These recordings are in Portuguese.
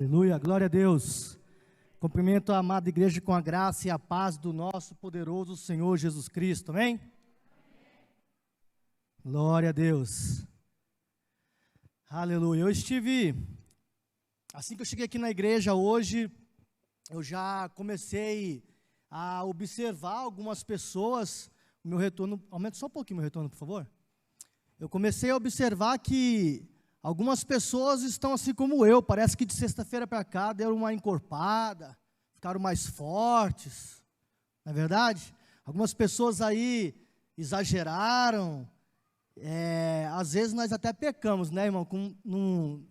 Aleluia, glória a Deus. Cumprimento a amada igreja com a graça e a paz do nosso poderoso Senhor Jesus Cristo, amém? Glória a Deus. Aleluia. Assim que eu cheguei aqui na igreja hoje, eu já comecei a observar algumas pessoas. O meu retorno, aumenta só um pouquinho o meu retorno, por favor. Eu comecei a observar que algumas pessoas estão assim como eu, parece que de sexta-feira para cá deram uma encorpada, ficaram mais fortes, não é verdade? Algumas pessoas aí exageraram, às vezes nós até pecamos, né, irmão, num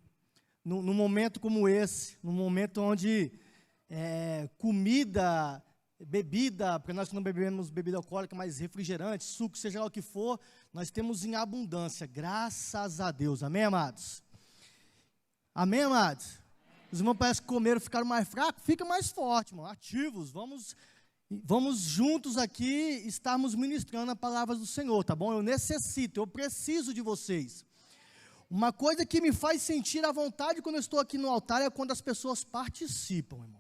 momento como esse, num momento onde comida, bebida, porque nós não bebemos bebida alcoólica, mas refrigerante, suco, seja lá o que for, nós temos em abundância, graças a Deus, amém, amados? Amém, amados? Os irmãos parecem que comeram, ficaram mais fracos, fica mais forte, irmão, ativos, vamos juntos aqui estarmos ministrando a palavra do Senhor, tá bom? Eu preciso de vocês. Uma coisa que me faz sentir à vontade quando eu estou aqui no altar é quando as pessoas participam, irmãos.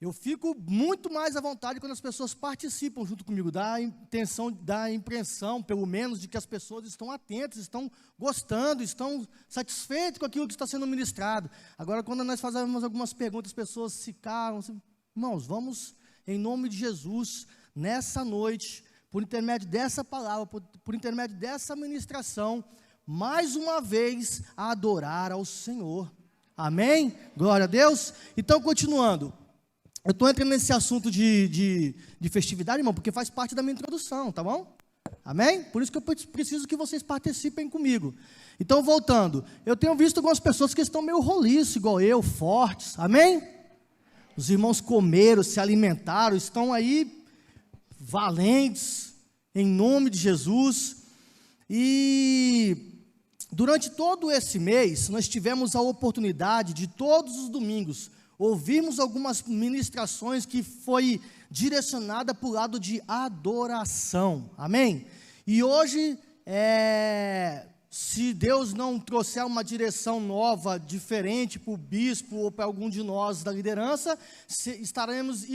Eu fico muito mais à vontade quando as pessoas participam junto comigo, dá a impressão, pelo menos, de que as pessoas estão atentas, estão gostando, estão satisfeitas com aquilo que está sendo ministrado. Agora, quando nós fazemos algumas perguntas, as pessoas se calam. Irmãos, vamos, em nome de Jesus, nessa noite, por intermédio dessa palavra, por intermédio dessa ministração, mais uma vez, adorar ao Senhor. Amém? Glória a Deus. Então, continuando. Eu estou entrando nesse assunto de festividade, irmão, porque faz parte da minha introdução, tá bom? Amém? Por isso que eu preciso que vocês participem comigo. Então, voltando, eu tenho visto algumas pessoas que estão meio roliço, igual eu, fortes, amém? Os irmãos comeram, se alimentaram, estão aí valentes, em nome de Jesus. E durante todo esse mês, nós tivemos a oportunidade de todos os domingos ouvimos algumas ministrações que foi direcionada para o lado de adoração, amém? E hoje, se Deus não trouxer uma direção nova, diferente para o bispo ou para algum de nós da liderança, estaremos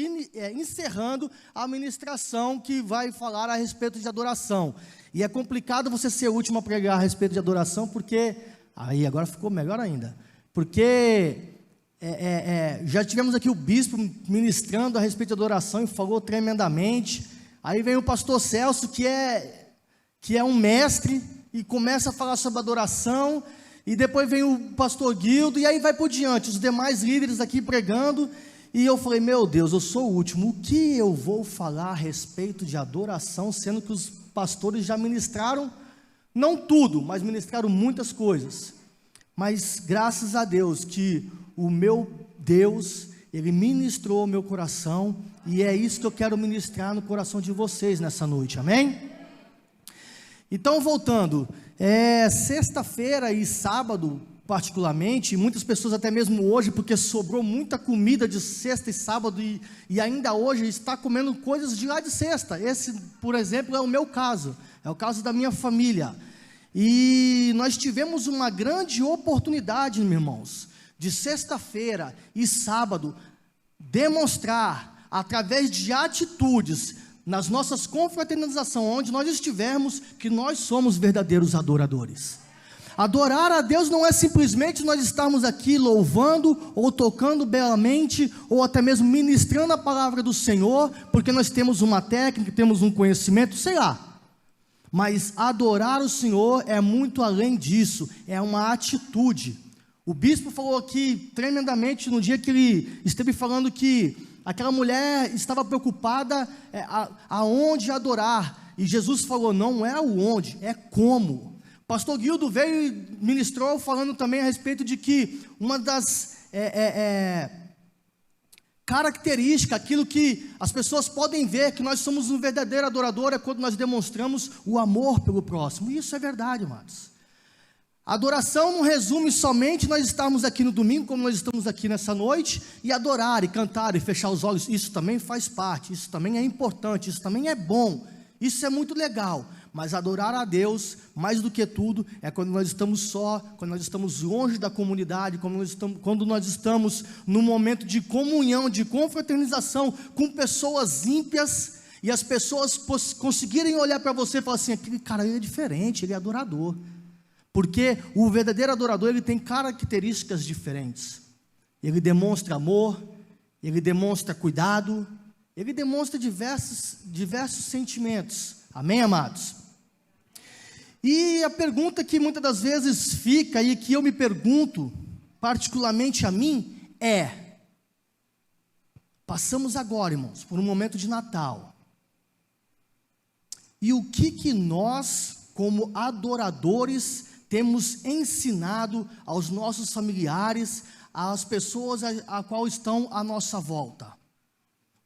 encerrando a ministração que vai falar a respeito de adoração. E é complicado você ser o último a pregar a respeito de adoração, porque, aí agora ficou melhor ainda, porque já tivemos aqui o bispo ministrando a respeito de adoração e falou tremendamente. Aí vem o pastor Celso, que é um mestre, e começa a falar sobre adoração, e depois vem o pastor Guildo, e aí vai por diante, os demais líderes aqui pregando, e eu falei, meu Deus, eu sou o último, o que eu vou falar a respeito de adoração, sendo que os pastores já ministraram, não tudo, mas ministraram muitas coisas. Mas graças a Deus que o meu Deus, Ele ministrou o meu coração, e é isso que eu quero ministrar no coração de vocês nessa noite, amém? Então, voltando, sexta-feira e sábado, particularmente, muitas pessoas até mesmo hoje, porque sobrou muita comida de sexta e sábado, e ainda hoje está comendo coisas de lá de sexta. Esse, por exemplo, é o meu caso, é o caso da minha família. E nós tivemos uma grande oportunidade, meus irmãos, de sexta-feira e sábado, demonstrar, através de atitudes, nas nossas confraternizações, onde nós estivermos, que nós somos verdadeiros adoradores. Adorar a Deus não é simplesmente nós estarmos aqui louvando, ou tocando belamente, ou até mesmo ministrando a palavra do Senhor, porque nós temos uma técnica, temos um conhecimento, sei lá. Mas adorar o Senhor é muito além disso, é uma atitude. O bispo falou aqui tremendamente no dia que ele esteve falando que aquela mulher estava preocupada aonde adorar. E Jesus falou, não é o onde, é como. O pastor Guildo veio e ministrou falando também a respeito de que uma das características, aquilo que as pessoas podem ver, que nós somos um verdadeiro adorador, é quando nós demonstramos o amor pelo próximo. E isso é verdade, amados. Adoração não resume somente nós estarmos aqui no domingo, como nós estamos aqui nessa noite, e adorar, e cantar, e fechar os olhos. Isso também faz parte, isso também é importante, isso também é bom, isso é muito legal. Mas adorar a Deus, mais do que tudo, é quando nós estamos só, quando nós estamos longe da comunidade, quando nós estamos num momento de comunhão, de confraternização com pessoas ímpias, e as pessoas conseguirem olhar para você e falar assim: aquele cara ele é diferente, ele é adorador. Porque o verdadeiro adorador, ele tem características diferentes. Ele demonstra amor, ele demonstra cuidado, ele demonstra diversos sentimentos. Amém, amados? E a pergunta que muitas das vezes fica e que eu me pergunto, particularmente a mim, é: passamos agora, irmãos, por um momento de Natal. E o que nós, como adoradores, temos ensinado aos nossos familiares, às pessoas a qual estão à nossa volta?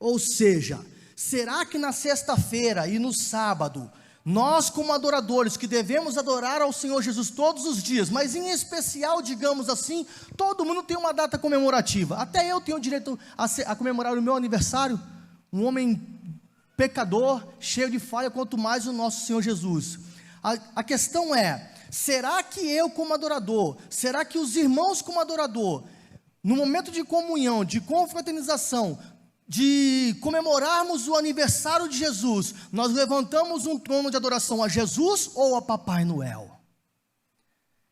Ou seja, será que na sexta-feira e no sábado, nós como adoradores, que devemos adorar ao Senhor Jesus todos os dias, mas em especial, digamos assim, todo mundo tem uma data comemorativa, até eu tenho direito a comemorar o meu aniversário, um homem pecador, cheio de falha, quanto mais o nosso Senhor Jesus. A questão é: será que eu como adorador, será que os irmãos como adorador, no momento de comunhão, de confraternização, de comemorarmos o aniversário de Jesus, nós levantamos um trono de adoração a Jesus ou a Papai Noel?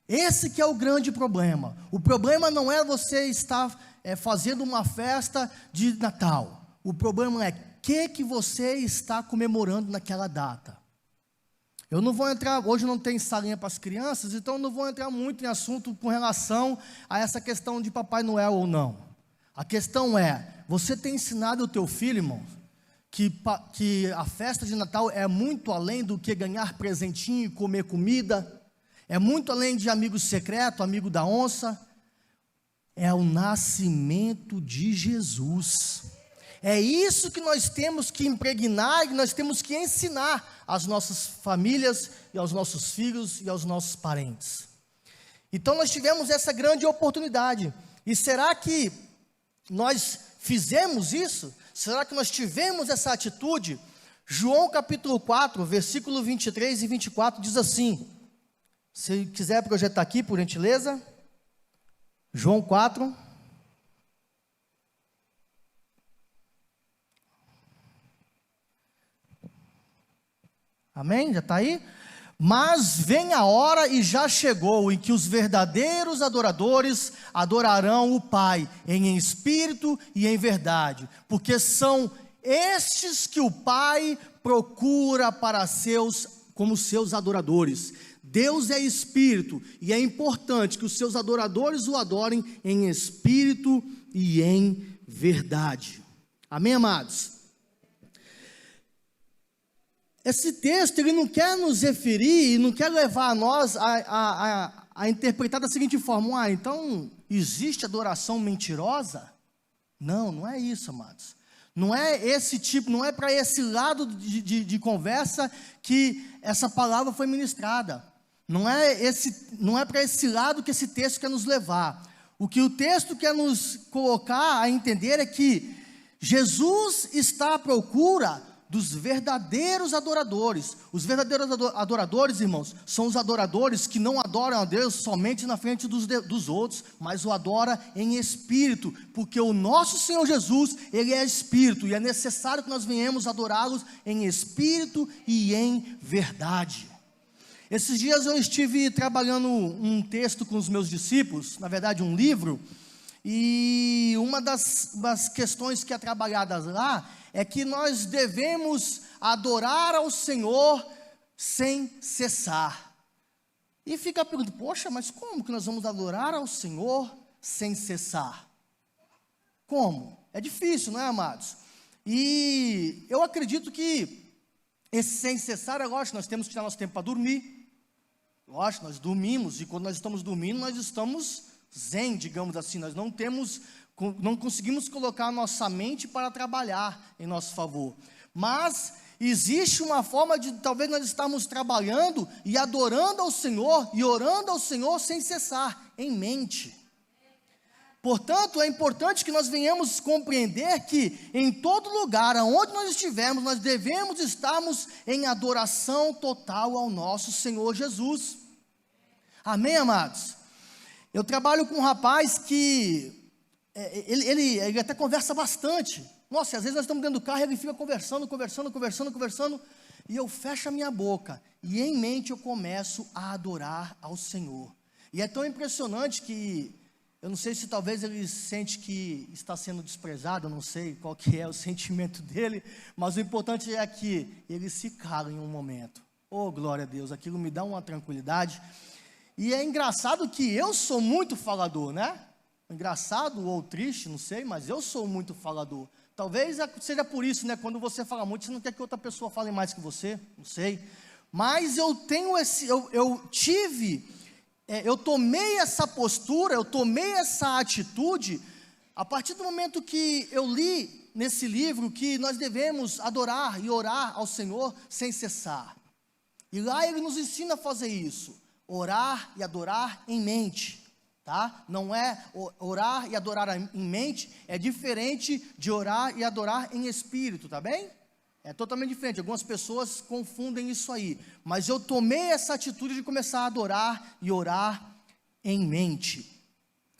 Esse que é o grande problema. O problema não é você estar fazendo uma festa de Natal. O problema é que você está comemorando naquela data. Eu não vou entrar, hoje não tem salinha para as crianças, então não vou entrar muito em assunto com relação a essa questão de Papai Noel ou não. A questão é: você tem ensinado o teu filho, irmão, que a festa de Natal é muito além do que ganhar presentinho e comer comida, é muito além de amigo secreto, amigo da onça, é o nascimento de Jesus. É isso que nós temos que impregnar e nós temos que ensinar às nossas famílias e aos nossos filhos e aos nossos parentes. Então nós tivemos essa grande oportunidade. E será que nós fizemos isso? Será que nós tivemos essa atitude? João capítulo 4, versículo 23 e 24 diz assim. Se quiser projetar aqui, por gentileza. João 4. Amém? Já está aí? Mas vem a hora e já chegou em que os verdadeiros adoradores adorarão o Pai em espírito e em verdade, porque são estes que o Pai procura como seus adoradores. Deus é espírito e é importante que os seus adoradores o adorem em espírito e em verdade. Amém, amados? Esse texto, ele não quer nos referir e não quer levar a nós a interpretar da seguinte forma: então existe adoração mentirosa? Não, não é isso, amados. Não é esse tipo, não é para esse lado de conversa que essa palavra foi ministrada. Não é para esse lado que esse texto quer nos levar. O que o texto quer nos colocar a entender é que Jesus está à procura dos verdadeiros adoradores. Os verdadeiros adoradores, irmãos, são os adoradores que não adoram a Deus somente na frente dos outros, mas o adoram em espírito, porque o nosso Senhor Jesus, Ele é espírito, e é necessário que nós venhamos adorá-los em espírito e em verdade. Esses dias eu estive trabalhando um texto com os meus discípulos, na verdade um livro, e uma das questões que é trabalhada lá é que nós devemos adorar ao Senhor sem cessar. E fica a pergunta: poxa, mas como que nós vamos adorar ao Senhor sem cessar? Como? É difícil, não é, amados? E eu acredito que esse sem cessar é lógico, nós temos que tirar nosso tempo para dormir. Lógico, nós dormimos, e quando nós estamos dormindo, nós estamos zen, digamos assim, nós não conseguimos colocar a nossa mente para trabalhar em nosso favor. Mas existe uma forma de talvez nós estarmos trabalhando e adorando ao Senhor e orando ao Senhor sem cessar, em mente. Portanto, é importante que nós venhamos compreender que em todo lugar, aonde nós estivermos, nós devemos estarmos em adoração total ao nosso Senhor Jesus. Amém, amados? Eu trabalho com um rapaz que, ele até conversa bastante. Nossa, às vezes nós estamos dentro do carro e ele fica conversando, e eu fecho a minha boca, e em mente eu começo a adorar ao Senhor. E é tão impressionante que, eu não sei se talvez ele sente que está sendo desprezado, eu não sei qual que é o sentimento dele, mas o importante é que ele se cala em um momento. Oh, glória a Deus, aquilo me dá uma tranquilidade. E é engraçado que eu sou muito falador, né? Engraçado ou triste, não sei, mas eu sou muito falador. Talvez seja por isso, né? Quando você fala muito, você não quer que outra pessoa fale mais que você, não sei. Mas eu tenho eu tomei essa postura, eu tomei essa atitude, a partir do momento que eu li nesse livro que nós devemos adorar e orar ao Senhor sem cessar. E lá ele nos ensina a fazer isso, orar e adorar em mente. Tá? Não é orar e adorar em mente, é diferente de orar e adorar em espírito, tá bem? É totalmente diferente, algumas pessoas confundem isso aí, mas eu tomei essa atitude de começar a adorar e orar em mente.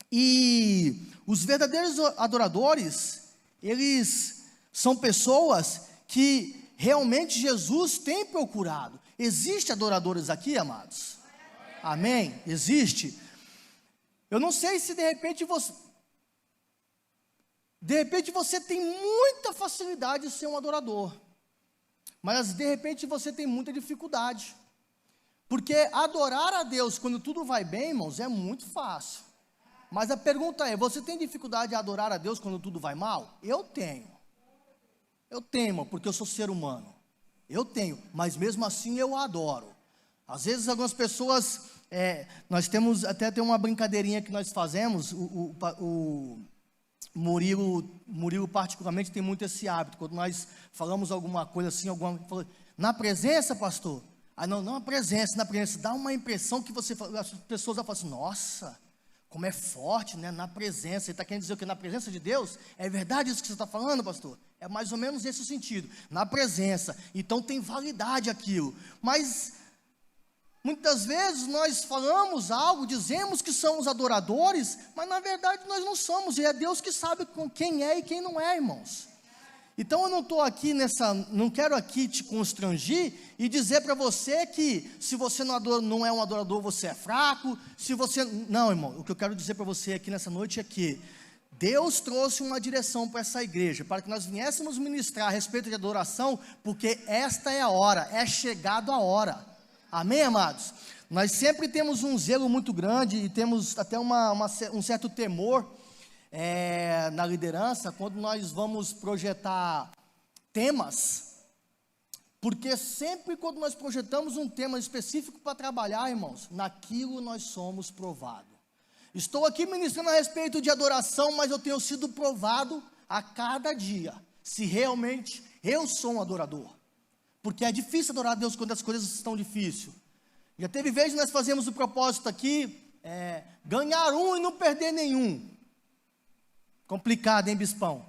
E os verdadeiros adoradores, eles são pessoas que realmente Jesus tem procurado. Existe adoradores aqui, amados? Amém? Existe? Eu não sei se de repente você tem muita facilidade de ser um adorador, mas de repente você tem muita dificuldade, porque adorar a Deus quando tudo vai bem, irmãos, é muito fácil. Mas a pergunta é, você tem dificuldade de adorar a Deus quando tudo vai mal? Eu tenho, irmão, porque eu sou ser humano, eu tenho, mas mesmo assim eu adoro. Às vezes algumas pessoas, nós temos, até tem uma brincadeirinha que nós fazemos, o Murilo particularmente tem muito esse hábito, quando nós falamos alguma coisa assim, na presença, pastor, não na presença, dá uma impressão que as pessoas vão falar assim, nossa, como é forte, né, na presença, ele está querendo dizer o que? Na presença de Deus? É verdade isso que você está falando, pastor? É mais ou menos esse o sentido, na presença, então tem validade aquilo, mas muitas vezes nós falamos algo, dizemos que somos adoradores, mas na verdade nós não somos, e é Deus que sabe quem é e quem não é, irmãos. Então eu não estou aqui não quero aqui te constrangir e dizer para você que se você não é um adorador, você é fraco, não, irmão, o que eu quero dizer para você aqui nessa noite é que Deus trouxe uma direção para essa igreja, para que nós viéssemos ministrar a respeito de adoração, porque esta é a hora, é chegado a hora. Amém, amados? Nós sempre temos um zelo muito grande e temos até um certo temor na liderança quando nós vamos projetar temas, porque sempre quando nós projetamos um tema específico para trabalhar, irmãos, naquilo nós somos provados. Estou aqui ministrando a respeito de adoração, mas eu tenho sido provado a cada dia, se realmente eu sou um adorador. Porque é difícil adorar a Deus quando as coisas estão difíceis. Já teve vezes que nós fazemos o propósito aqui, ganhar um e não perder nenhum. Complicado, hein, bispão?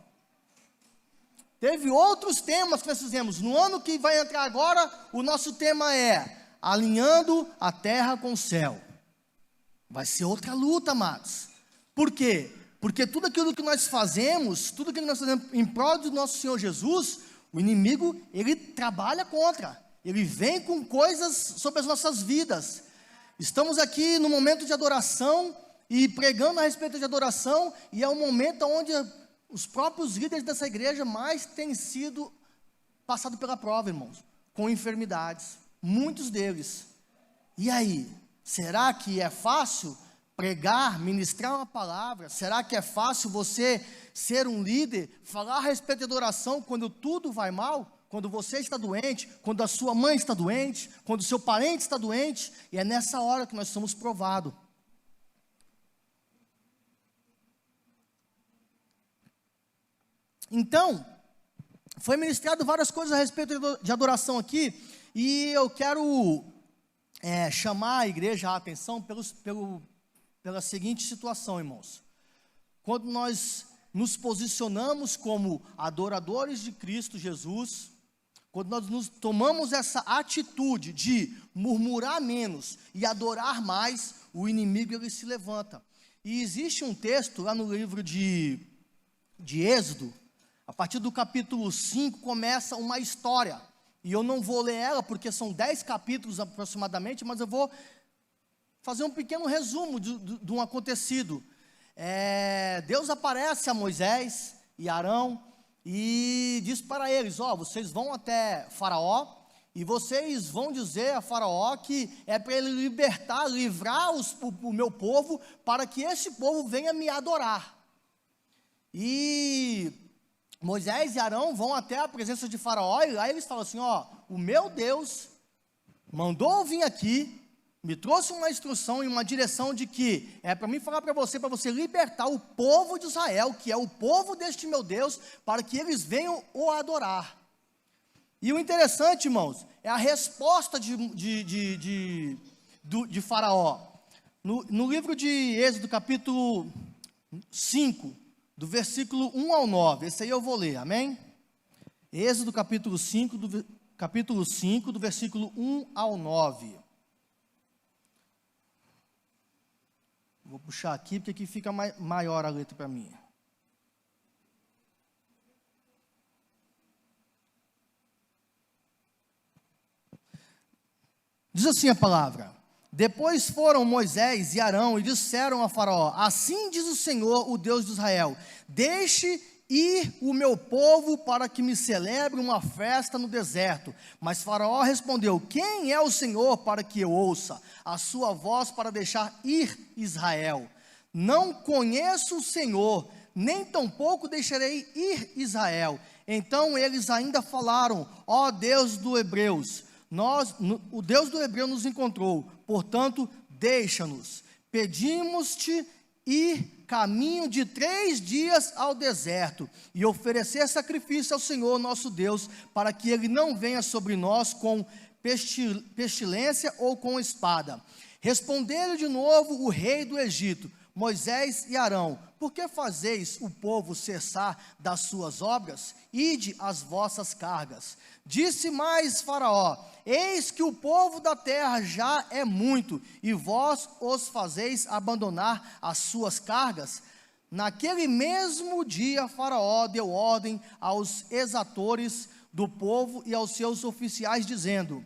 Teve outros temas que nós fizemos. No ano que vai entrar agora, o nosso tema é alinhando a terra com o céu. Vai ser outra luta, amados. Por quê? Porque tudo aquilo que nós fazemos, tudo aquilo que nós fazemos em prol do nosso Senhor Jesus, o inimigo, ele trabalha contra, ele vem com coisas sobre as nossas vidas. Estamos aqui no momento de adoração e pregando a respeito de adoração, e é um momento onde os próprios líderes dessa igreja mais têm sido passados pela prova, irmãos, com enfermidades, muitos deles. E aí, será que é fácil pregar, ministrar uma palavra? Será que é fácil você ser um líder, falar a respeito de adoração quando tudo vai mal? Quando você está doente, quando a sua mãe está doente, quando o seu parente está doente? E é nessa hora que nós somos provados. Então, foi ministrado várias coisas a respeito de adoração aqui, e eu quero chamar a igreja a atenção pela seguinte situação, irmãos. quando nós nos posicionamos como adoradores de Cristo Jesus, quando nós tomamos essa atitude de murmurar menos e adorar mais, o inimigo ele se levanta. E existe um texto lá no livro de Êxodo, a partir do capítulo 5 começa uma história, e eu não vou ler ela porque são 10 capítulos aproximadamente, mas eu vou fazer um pequeno resumo de um acontecido. Deus aparece a Moisés e Arão, e diz para eles, vocês vão até Faraó, e vocês vão dizer a Faraó que é para ele livrar o meu povo, para que esse povo venha me adorar. E Moisés e Arão vão até a presença de Faraó, e lá eles falam assim, o meu Deus mandou eu vir aqui, me trouxe uma instrução e uma direção de que é para mim falar para você libertar o povo de Israel, que é o povo deste meu Deus, para que eles venham o adorar. E o interessante, irmãos, é a resposta de Faraó. No livro de Êxodo, capítulo 5, do versículo 1 ao 9, esse aí eu vou ler, amém? Êxodo, capítulo 5, do versículo 1 ao 9. Vou puxar aqui, porque aqui fica maior a letra para mim. Diz assim a palavra: depois foram Moisés e Arão e disseram a Faraó, assim diz o Senhor, o Deus de Israel, deixe ir o meu povo para que me celebre uma festa no deserto. Mas Faraó respondeu, quem é o Senhor para que eu ouça a sua voz para deixar ir Israel? Não conheço o Senhor, nem tampouco deixarei ir Israel. Então eles ainda falaram, ó Deus dos Hebreus, o Deus do Hebreu nos encontrou, portanto, deixa-nos. Pedimos-te ir caminho de 3 dias ao deserto e oferecer sacrifício ao Senhor nosso Deus, para que Ele não venha sobre nós com pestilência ou com espada. Responderam de novo o rei do Egito, Moisés e Arão, por que fazeis o povo cessar das suas obras? Ide as vossas cargas. Disse mais Faraó, eis que o povo da terra já é muito, e vós os fazeis abandonar as suas cargas? Naquele mesmo dia Faraó deu ordem aos exatores do povo e aos seus oficiais, dizendo,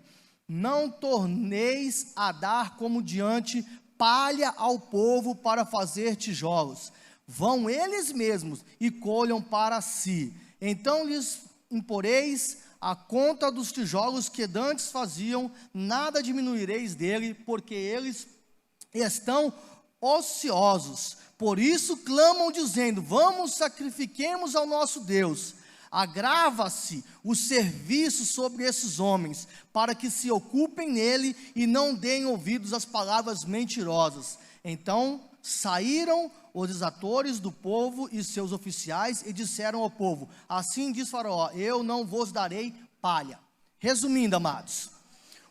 não torneis a dar como diante palha ao povo para fazer tijolos. Vão eles mesmos e colham para si. Então lhes imporeis a conta dos tijolos que dantes faziam, nada diminuireis dele, porque eles estão ociosos. Por isso clamam dizendo, vamos, sacrifiquemos ao nosso Deus. Agrava-se o serviço sobre esses homens, para que se ocupem nele e não deem ouvidos às palavras mentirosas. Então saíram os exatores do povo e seus oficiais e disseram ao povo, assim diz Faraó, eu não vos darei palha. Resumindo, amados,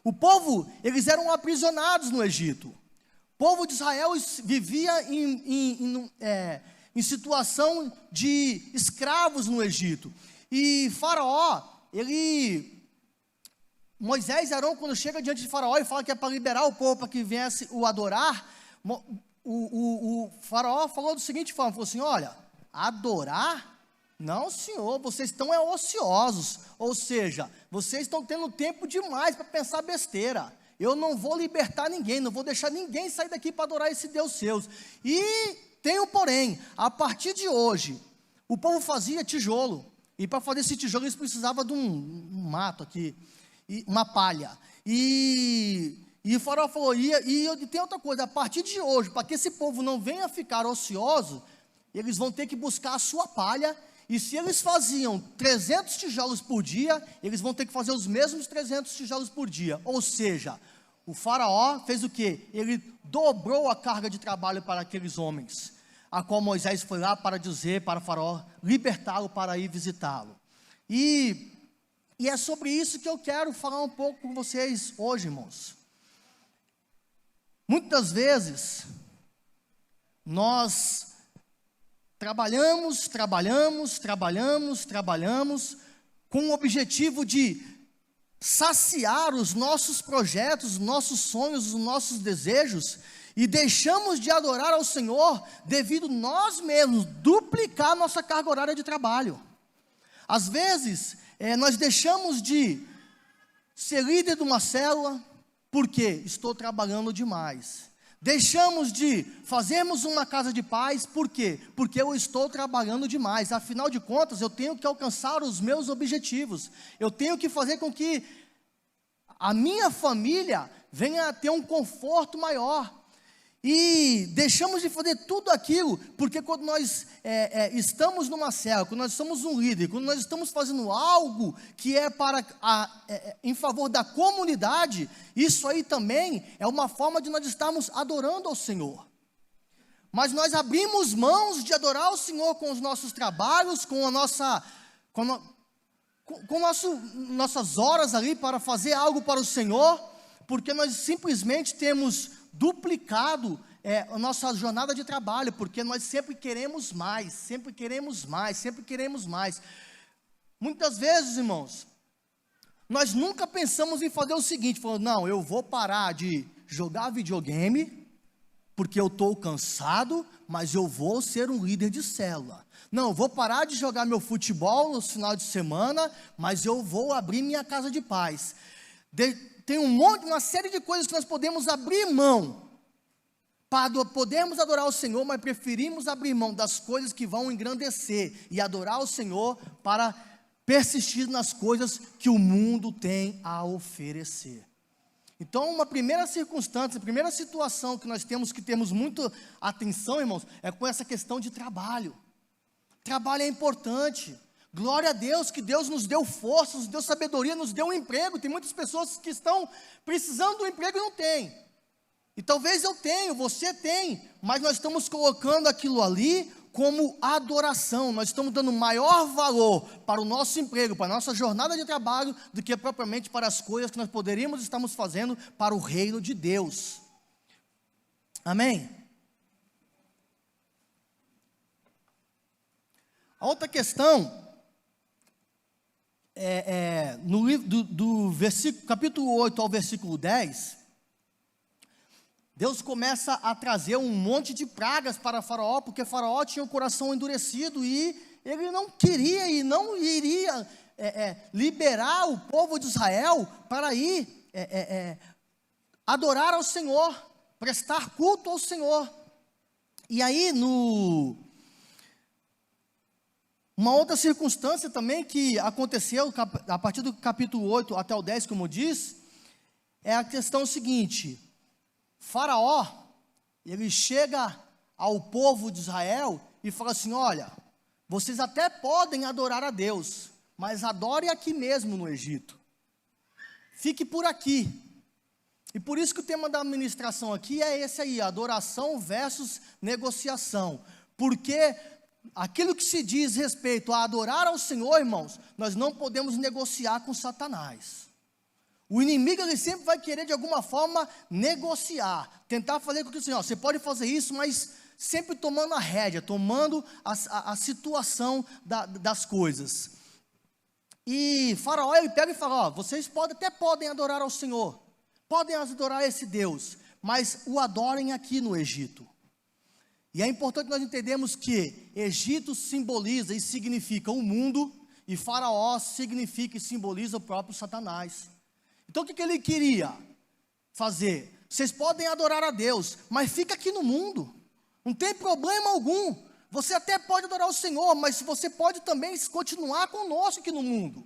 o povo, eles eram aprisionados no Egito. O povo de Israel vivia em situação de escravos no Egito. E Faraó, Moisés e Arão, quando chega diante de Faraó e fala que é para liberar o povo, para que viesse o adorar, o Faraó falou da seguinte forma, falou assim, olha, adorar? Não, senhor, vocês estão ociosos, ou seja, vocês estão tendo tempo demais para pensar besteira. Eu não vou libertar ninguém, não vou deixar ninguém sair daqui para adorar esse Deus seus. E tem um porém, a partir de hoje, o povo fazia tijolo, e para fazer esse tijolo eles precisavam de um mato aqui, uma palha, e o Faraó falou, e tem outra coisa, a partir de hoje, para que esse povo não venha ficar ocioso, eles vão ter que buscar a sua palha, e se eles faziam 300 tijolos por dia, eles vão ter que fazer os mesmos 300 tijolos por dia, ou seja, o Faraó fez o quê? Ele dobrou a carga de trabalho para aqueles homens, a qual Moisés foi lá para dizer para Faraó, libertá-lo para ir visitá-lo. E é sobre isso que eu quero falar um pouco com vocês hoje, irmãos. Muitas vezes, nós trabalhamos com o objetivo de saciar os nossos projetos, os nossos sonhos, os nossos desejos, e deixamos de adorar ao Senhor devido nós mesmos duplicar nossa carga horária de trabalho. Às vezes, nós deixamos de ser líder de uma célula, porque estou trabalhando demais. Deixamos de fazermos uma casa de paz, por quê? Porque eu estou trabalhando demais. Afinal de contas, eu tenho que alcançar os meus objetivos. Eu tenho que fazer com que a minha família venha a ter um conforto maior. E deixamos de fazer tudo aquilo, porque quando nós estamos numa célula, quando nós somos um líder, quando nós estamos fazendo algo que é em favor da comunidade, isso aí também é uma forma de nós estarmos adorando ao Senhor. Mas nós abrimos mãos de adorar ao Senhor com os nossos trabalhos, com nossas horas ali para fazer algo para o Senhor, porque nós simplesmente temos duplicado a nossa jornada de trabalho, porque nós sempre queremos mais, sempre queremos mais, sempre queremos mais. Muitas vezes, irmãos, nós nunca pensamos em fazer o seguinte, falando, não, eu vou parar de jogar videogame, porque eu estou cansado, mas eu vou ser um líder de célula. Não, eu vou parar de jogar meu futebol no final de semana, mas eu vou abrir minha casa de paz. Tem uma série de coisas que nós podemos abrir mão, para podermos adorar o Senhor, mas preferimos abrir mão das coisas que vão engrandecer, e adorar o Senhor para persistir nas coisas que o mundo tem a oferecer. Então, uma primeira circunstância, a primeira situação que nós temos que termos muita atenção, irmãos, é com essa questão de trabalho. Trabalho é importante. Glória a Deus, que Deus nos deu força, nos deu sabedoria, nos deu um emprego. Tem muitas pessoas que estão precisando de um emprego e não têm. E talvez eu tenha, você tem, mas nós estamos colocando aquilo ali como adoração. Nós estamos dando maior valor para o nosso emprego, para a nossa jornada de trabalho, do que propriamente para as coisas que nós poderíamos estar fazendo para o reino de Deus. Amém? A outra questão no livro do capítulo 8 ao versículo 10, Deus começa a trazer um monte de pragas para Faraó, porque Faraó tinha o coração endurecido e ele não queria e não iria liberar o povo de Israel para ir adorar ao Senhor, prestar culto ao Senhor. E aí, uma outra circunstância também que aconteceu a partir do capítulo 8 até o 10, como diz, é a questão seguinte: Faraó, ele chega ao povo de Israel e fala assim, olha, vocês até podem adorar a Deus, mas adore aqui mesmo no Egito. Fique por aqui. E por isso que o tema da ministração aqui é esse aí, adoração versus negociação. Porque aquilo que se diz respeito a adorar ao Senhor, irmãos, nós não podemos negociar com Satanás. O inimigo, ele sempre vai querer de alguma forma negociar, tentar fazer com que o Senhor, você pode fazer isso, mas sempre tomando a rédea, tomando a situação das coisas. E Faraó, ele pega e fala, vocês até podem adorar ao Senhor, podem adorar esse Deus, mas o adorem aqui no Egito. E é importante nós entendermos que Egito simboliza e significa o mundo, e Faraó significa e simboliza o próprio Satanás. Então o que ele queria fazer? Vocês podem adorar a Deus, mas fica aqui no mundo, não tem problema algum. Você até pode adorar o Senhor, mas você pode também continuar conosco aqui no mundo.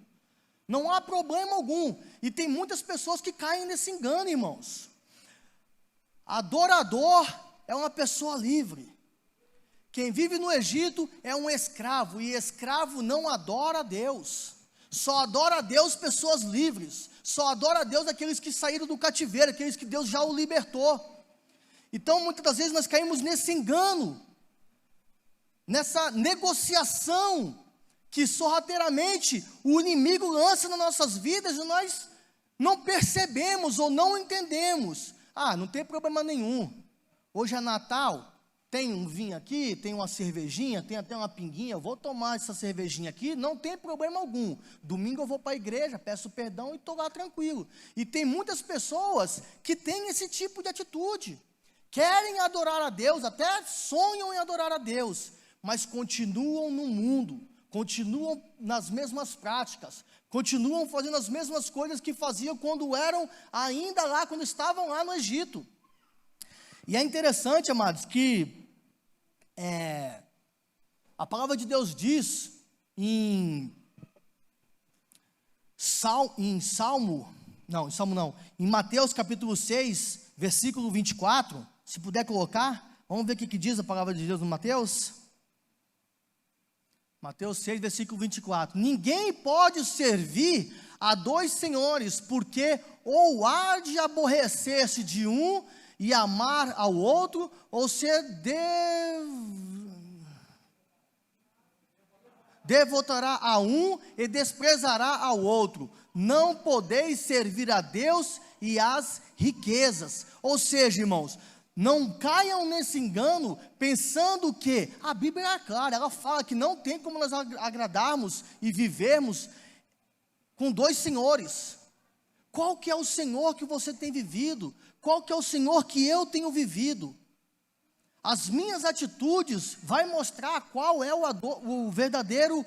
Não há problema algum. E tem muitas pessoas que caem nesse engano, irmãos. Adorador é uma pessoa livre. Quem vive no Egito é um escravo, e escravo não adora a Deus. Só adora a Deus pessoas livres. Só adora a Deus aqueles que saíram do cativeiro, aqueles que Deus já o libertou. Então, muitas das vezes nós caímos nesse engano, nessa negociação que sorrateiramente o inimigo lança nas nossas vidas e nós não percebemos ou não entendemos. Não tem problema nenhum. Hoje é Natal, tem um vinho aqui, tem uma cervejinha, tem até uma pinguinha, eu vou tomar essa cervejinha aqui, não tem problema algum. Domingo eu vou para a igreja, peço perdão e estou lá tranquilo. E tem muitas pessoas que têm esse tipo de atitude. Querem adorar a Deus, até sonham em adorar a Deus, mas continuam no mundo, continuam nas mesmas práticas, continuam fazendo as mesmas coisas que faziam quando eram ainda lá, quando estavam lá no Egito. E é interessante, amados, que a palavra de Deus diz em Mateus capítulo 6, versículo 24, se puder colocar, vamos ver o que diz a palavra de Deus no Mateus. Mateus 6, versículo 24. Ninguém pode servir a dois senhores, porque ou há de aborrecer-se de um e amar ao outro, ou ser devotará a um e desprezará ao outro. Não podeis servir a Deus e às riquezas. Ou seja, irmãos, não caiam nesse engano pensando que a Bíblia é clara, ela fala que não tem como nós agradarmos e vivermos com dois senhores. Qual que é o Senhor que você tem vivido? Qual que é o Senhor que eu tenho vivido? As minhas atitudes vai mostrar qual é o verdadeiro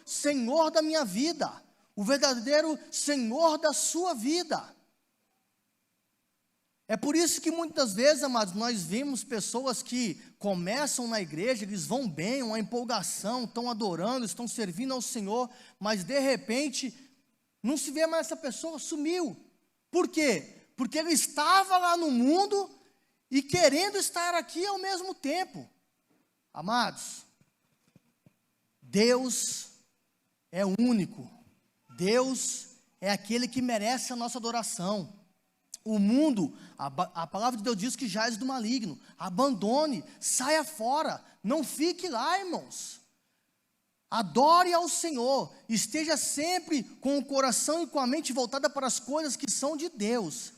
Senhor da minha vida, o verdadeiro Senhor da sua vida. É por isso que muitas vezes, amados, nós vemos pessoas que começam na igreja, eles vão bem, uma empolgação, estão adorando, estão servindo ao Senhor, mas de repente, não se vê mais essa pessoa, sumiu. Por quê? Porque ele estava lá no mundo e querendo estar aqui ao mesmo tempo. Amados, Deus é único, Deus é aquele que merece a nossa adoração. O mundo, a palavra de Deus diz que jaz do maligno. Abandone, saia fora, não fique lá, irmãos. Adore ao Senhor, esteja sempre com o coração e com a mente voltada para as coisas que são de Deus.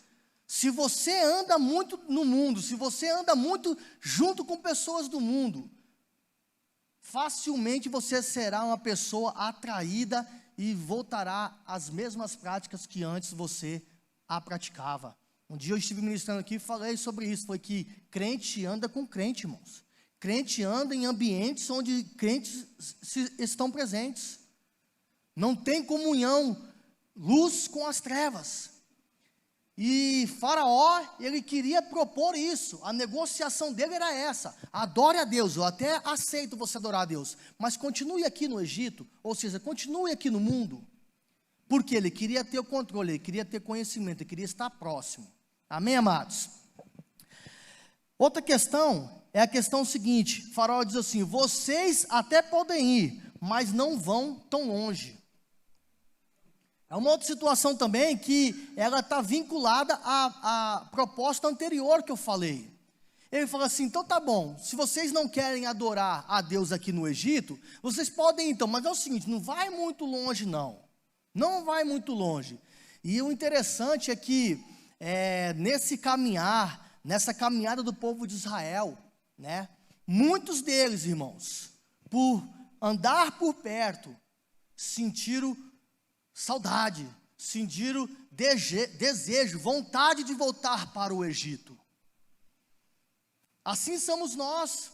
Se você anda muito no mundo, se você anda muito junto com pessoas do mundo, facilmente você será uma pessoa atraída e voltará às mesmas práticas que antes você a praticava. Um dia eu estive ministrando aqui e falei sobre isso, foi que crente anda com crente, irmãos. Crente anda em ambientes onde crentes estão presentes. Não tem comunhão, luz com as trevas. E Faraó, ele queria propor isso, a negociação dele era essa: adore a Deus, eu até aceito você adorar a Deus, mas continue aqui no Egito, ou seja, continue aqui no mundo. Porque ele queria ter o controle, ele queria ter conhecimento, ele queria estar próximo. Amém, amados? Outra questão é a questão seguinte: Faraó diz assim: vocês até podem ir, mas não vão tão longe. É uma outra situação também que ela está vinculada à proposta anterior que eu falei. Ele fala assim: então tá bom, se vocês não querem adorar a Deus aqui no Egito, vocês podem então, mas é o seguinte, não vai muito longe não. Não vai muito longe. E o interessante é que nessa caminhada do povo de Israel, né, muitos deles, irmãos, por andar por perto, sentiram saudade, sentiram desejo, vontade de voltar para o Egito. Assim somos nós.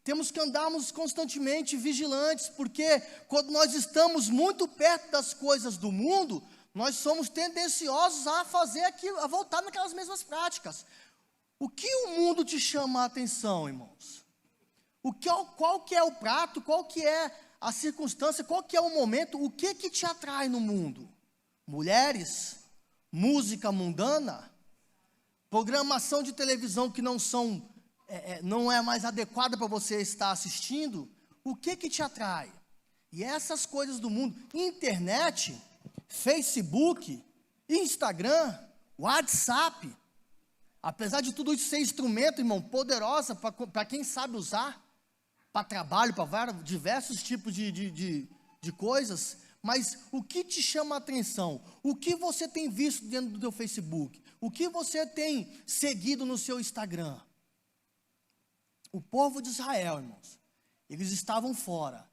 Temos que andarmos constantemente vigilantes, porque quando nós estamos muito perto das coisas do mundo, nós somos tendenciosos a fazer aquilo, a voltar naquelas mesmas práticas. O que o mundo te chama a atenção, irmãos? Qual que é o prato, qual que é a circunstância, qual que é o momento, o que te atrai no mundo? Mulheres, música mundana, programação de televisão que não é mais adequada para você estar assistindo, o que te atrai? E essas coisas do mundo, internet, Facebook, Instagram, WhatsApp, apesar de tudo isso ser instrumento, irmão, poderosa para quem sabe usar, para trabalho, para diversos tipos de coisas, Mas o que te chama a atenção? O que você tem visto dentro do teu Facebook? O que você tem seguido no seu Instagram? O povo de Israel, irmãos, eles estavam fora.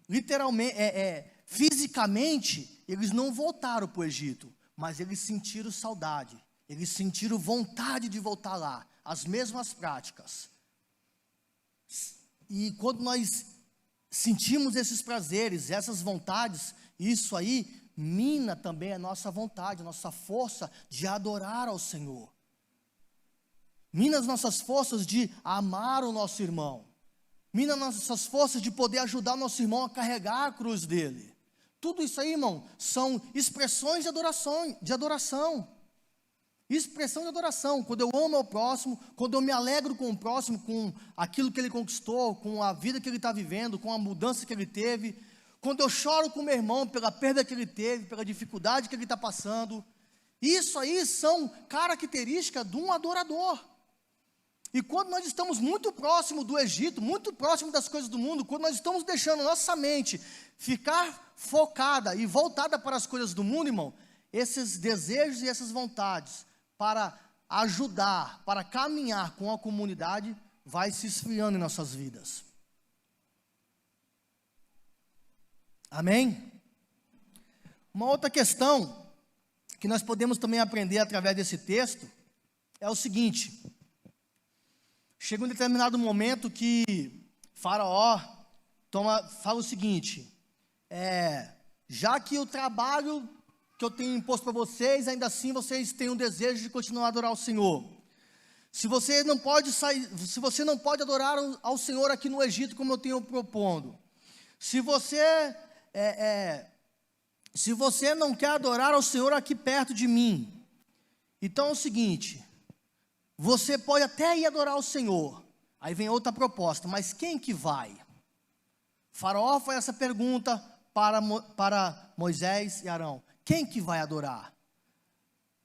Literalmente, fisicamente, eles não voltaram para o Egito, mas eles sentiram saudade. Eles sentiram vontade de voltar lá. As mesmas práticas. E quando nós sentimos esses prazeres, essas vontades, isso aí mina também a nossa vontade, a nossa força de adorar ao Senhor. Mina as nossas forças de amar o nosso irmão. Mina as nossas forças de poder ajudar o nosso irmão a carregar a cruz dele. Tudo isso aí, irmão, são expressões de adoração. Expressão de adoração, quando eu amo ao próximo, quando eu me alegro com o próximo, com aquilo que ele conquistou, com a vida que ele está vivendo, com a mudança que ele teve, quando eu choro com meu irmão pela perda que ele teve, pela dificuldade que ele está passando, isso aí são características de um adorador. E quando nós estamos muito próximo do Egito, muito próximo das coisas do mundo, quando nós estamos deixando nossa mente ficar focada e voltada para as coisas do mundo, irmão, esses desejos e essas vontades para ajudar, para caminhar com a comunidade, vai se esfriando em nossas vidas. Amém? Uma outra questão que nós podemos também aprender através desse texto é o seguinte: chega um determinado momento que Faraó fala o seguinte: já que o trabalho que eu tenho imposto para vocês, ainda assim vocês têm um desejo de continuar a adorar o Senhor. Se você não pode adorar ao Senhor aqui no Egito, como eu tenho propondo, se você não quer adorar ao Senhor aqui perto de mim, então é o seguinte: você pode até ir adorar o Senhor. Aí vem outra proposta, mas quem que vai? Faraó faz essa pergunta para Moisés e Arão: quem que vai adorar?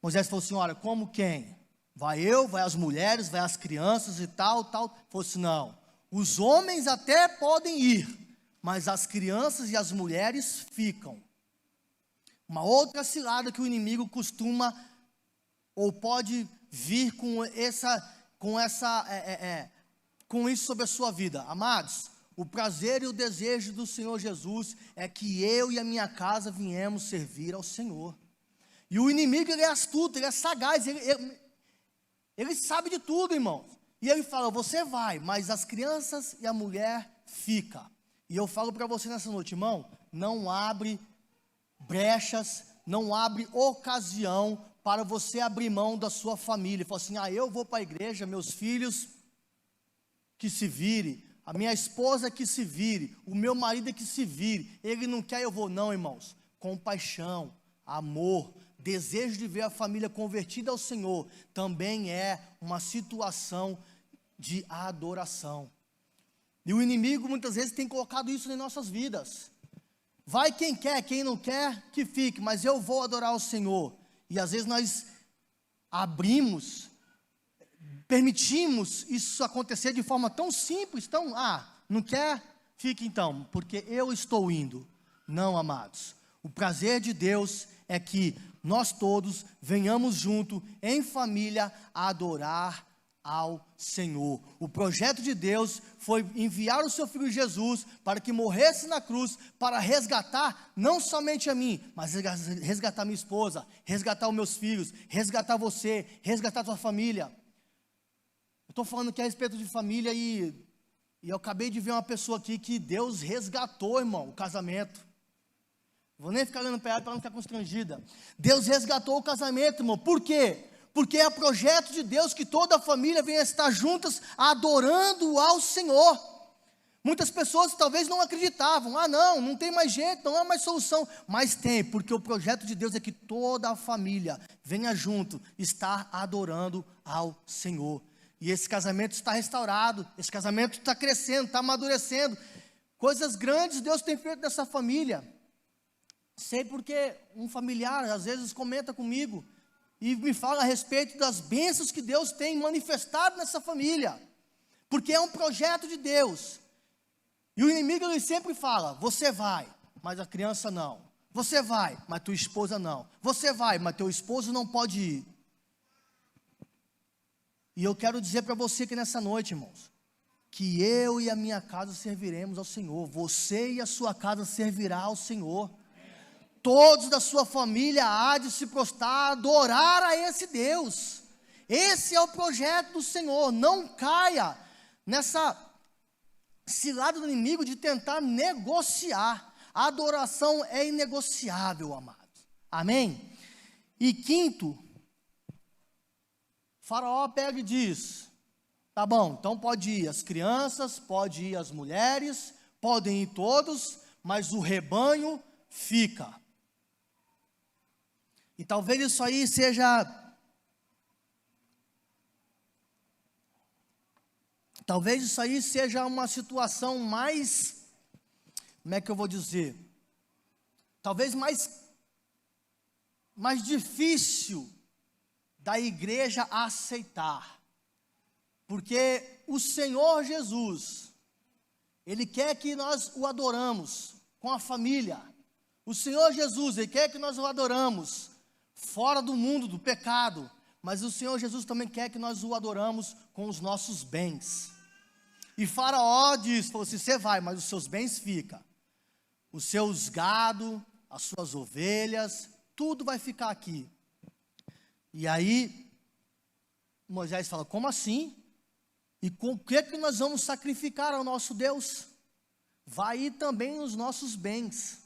Moisés falou assim: olha, como quem? Vai eu, vai as mulheres, vai as crianças e tal. Falou assim: não, os homens até podem ir, mas as crianças e as mulheres ficam. Uma outra cilada que o inimigo costuma, ou pode vir com isso sobre a sua vida. Amados, o prazer e o desejo do Senhor Jesus é que eu e a minha casa viemos servir ao Senhor. E o inimigo, ele é astuto, ele é sagaz, ele sabe de tudo, irmão. E ele fala: você vai, mas as crianças e a mulher fica. E eu falo para você nessa noite, irmão, não abre brechas, não abre ocasião para você abrir mão da sua família. Fala assim: eu vou para a igreja, meus filhos que se vire, a minha esposa que se vire, o meu marido que se vire, ele não quer, eu vou. Não, irmãos, compaixão, amor, desejo de ver a família convertida ao Senhor, também é uma situação de adoração. E o inimigo muitas vezes tem colocado isso em nossas vidas. Vai quem quer, quem não quer, que fique, mas eu vou adorar o Senhor. E às vezes nós permitimos isso acontecer de forma tão simples, não quer? Fique então, porque eu estou indo. Não, amados, o prazer de Deus é que nós todos venhamos junto, em família, a adorar ao Senhor. O projeto de Deus foi enviar o seu Filho Jesus para que morresse na cruz, para resgatar não somente a mim, mas resgatar minha esposa, resgatar os meus filhos, resgatar você, resgatar a tua família. Eu estou falando aqui a respeito de família e eu acabei de ver uma pessoa aqui que Deus resgatou, irmão, o casamento. Vou nem ficar olhando para ela para não ficar constrangida. Deus resgatou o casamento, irmão. Por quê? Porque é projeto de Deus que toda a família venha estar juntas adorando ao Senhor. Muitas pessoas talvez não acreditavam: não tem mais jeito, não há mais solução. Mas tem, porque o projeto de Deus é que toda a família venha junto estar adorando ao Senhor. E esse casamento está restaurado, esse casamento está crescendo, está amadurecendo. Coisas grandes Deus tem feito nessa família. Sei porque um familiar às vezes comenta comigo e me fala a respeito das bênçãos que Deus tem manifestado nessa família. Porque é um projeto de Deus. E o inimigo, ele sempre fala: você vai, mas a criança não. Você vai, mas tua esposa não. Você vai, mas teu esposo não pode ir. E eu quero dizer para você que nessa noite, irmãos, que eu e a minha casa serviremos ao Senhor. Você e a sua casa servirá ao Senhor. Todos da sua família há de se prostrar, adorar a esse Deus. Esse é o projeto do Senhor. Não caia nessa cilada do inimigo de tentar negociar. A adoração é inegociável, amados. Amém? E quinto, Faraó pega e diz: tá bom, então pode ir as crianças, pode ir as mulheres, podem ir todos, mas o rebanho fica. E talvez isso aí seja, uma situação mais, como é que eu vou dizer? Talvez mais difícil da igreja aceitar. Porque o Senhor Jesus, Ele quer que nós o adoramos com a família. O Senhor Jesus, Ele quer que nós o adoramos fora do mundo, do pecado. Mas o Senhor Jesus também quer que nós o adoramos com os nossos bens. E Faraó falou assim: você vai, mas os seus bens ficam. Os seus gado, as suas ovelhas, tudo vai ficar aqui. E aí, Moisés fala: como assim? E com o que nós vamos sacrificar ao nosso Deus? Vai ir também os nossos bens.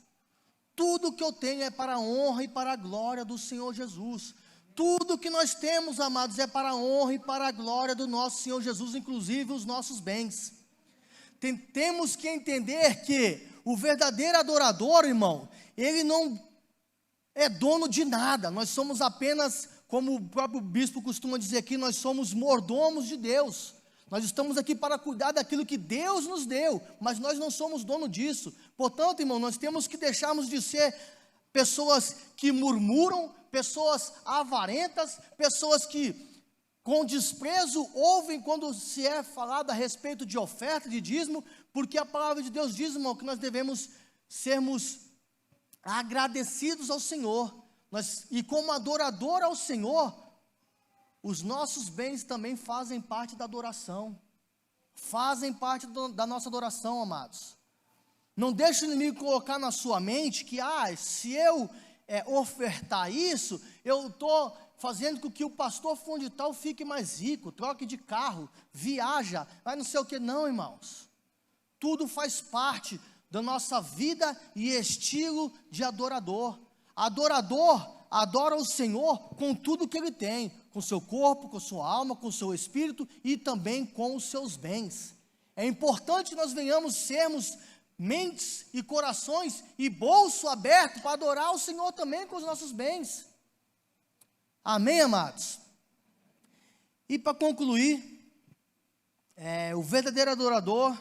Tudo que eu tenho é para a honra e para a glória do Senhor Jesus. Tudo que nós temos, amados, é para a honra e para a glória do nosso Senhor Jesus, inclusive os nossos bens. Temos que entender que o verdadeiro adorador, irmão, ele não é dono de nada. Nós somos apenas, como o próprio bispo costuma dizer aqui, nós somos mordomos de Deus. Nós estamos aqui para cuidar daquilo que Deus nos deu, mas nós não somos dono disso. Portanto, irmão, nós temos que deixarmos de ser pessoas que murmuram, pessoas avarentas, pessoas que com desprezo ouvem quando se é falado a respeito de oferta, de dízimo, porque a palavra de Deus diz, irmão, que nós devemos sermos agradecidos ao Senhor. E como adorador ao Senhor, os nossos bens também fazem parte da adoração. Fazem parte da nossa adoração, amados. Não deixe o inimigo colocar na sua mente que, se eu ofertar isso, eu estou fazendo com que o pastor fulano de tal fique mais rico, troque de carro, viaja, vai não sei o que. Não, irmãos. Tudo faz parte da nossa vida e estilo de adorador. Adorador adora o Senhor com tudo que ele tem, com seu corpo, com sua alma, com seu espírito e também com os seus bens. É importante que nós venhamos sermos mentes e corações e bolso aberto para adorar o Senhor também com os nossos bens. Amém, amados? E para concluir, o verdadeiro adorador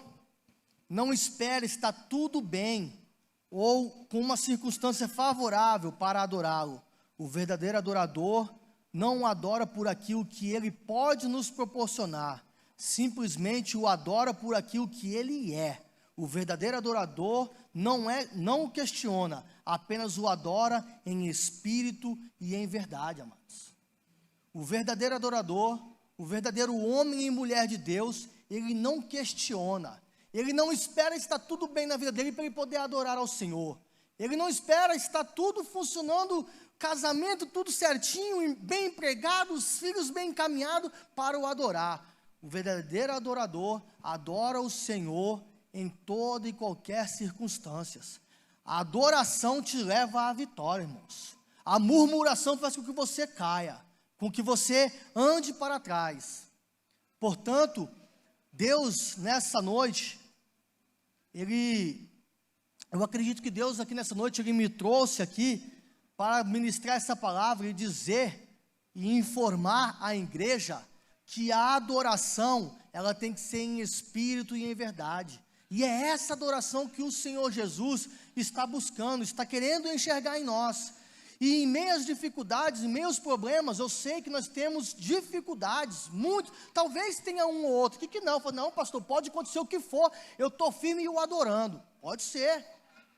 não espera estar tudo bem ou com uma circunstância favorável para adorá-lo. O verdadeiro adorador não adora por aquilo que ele pode nos proporcionar, simplesmente o adora por aquilo que ele é. O verdadeiro adorador não o questiona, apenas o adora em espírito e em verdade, amados. O verdadeiro adorador, o verdadeiro homem e mulher de Deus, ele não questiona, ele não espera estar tudo bem na vida dele para ele poder adorar ao Senhor. Ele não espera estar tudo funcionando, casamento tudo certinho, bem empregado, os filhos bem encaminhados para o adorar. O verdadeiro adorador adora o Senhor em toda e qualquer circunstância. A adoração te leva à vitória, irmãos. A murmuração faz com que você caia, com que você ande para trás. Portanto, Deus nessa noite, eu acredito que Deus aqui nessa noite, Ele me trouxe aqui para ministrar essa palavra e dizer e informar a igreja que a adoração, ela tem que ser em espírito e em verdade. E é essa adoração que o Senhor Jesus está buscando, está querendo enxergar em nós. E em meio às dificuldades, em meio aos problemas, eu sei que nós temos dificuldades, muito, talvez tenha um ou outro, que não, fala, não pastor, pode acontecer o que for, eu estou firme e o adorando, pode ser,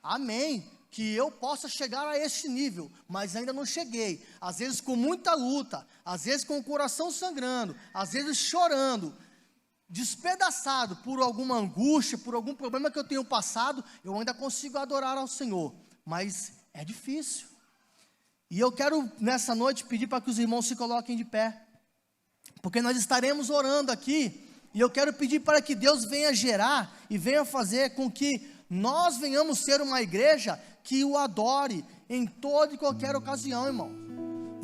amém, que eu possa chegar a este nível, mas ainda não cheguei. Às vezes com muita luta, às vezes com o coração sangrando, às vezes chorando, despedaçado por alguma angústia, por algum problema que eu tenho passado, eu ainda consigo adorar ao Senhor, mas é difícil. E eu quero nessa noite pedir para que os irmãos se coloquem de pé, porque nós estaremos orando aqui, e eu quero pedir para que Deus venha gerar e venha fazer com que nós venhamos ser uma igreja que o adore em toda e qualquer ocasião, irmão.